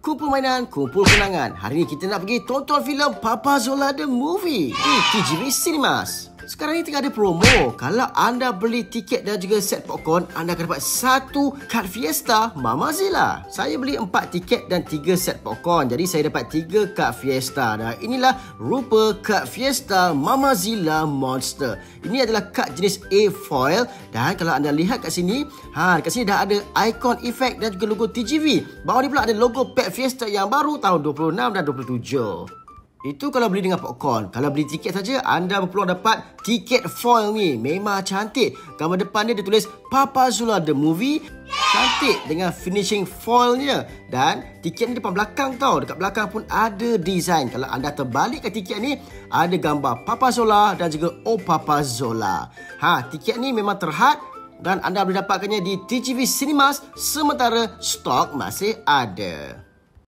kumpul mainan, kumpul kenangan. Hari ni kita nak pergi tonton filem Papa Zola The Movie di TGV Cinemas. Sekarang ni tengah ada promo. Kalau anda beli tiket dan juga set popcorn, anda akan dapat 1 kad Fiesta Mama Zilla. Saya beli 4 tiket dan 3 set popcorn. Jadi saya dapat 3 kad Fiesta. Dan inilah rupa kad Fiesta Mama Zilla Monster. Ini adalah kad jenis A foil. Dan kalau anda lihat kat sini, kat sini dah ada ikon efek dan juga logo TGV. Bawah ni pula ada logo pack Fiesta yang baru tahun 26 dan 27. Itu kalau beli dengan popcorn. Kalau beli tiket saja, anda berpeluang dapat tiket foil ni. Memang cantik. Gambar depan dia tulis Papa Zola The Movie. Cantik dengan finishing foilnya. Dan tiket ni depan belakang tau. Dekat belakang pun ada design. Kalau anda terbalikkan tiket ni, ada gambar Papa Zola dan juga Oh Papa Zola. Tiket ni memang terhad dan anda boleh dapatkannya di TGV Cinemas sementara stok masih ada.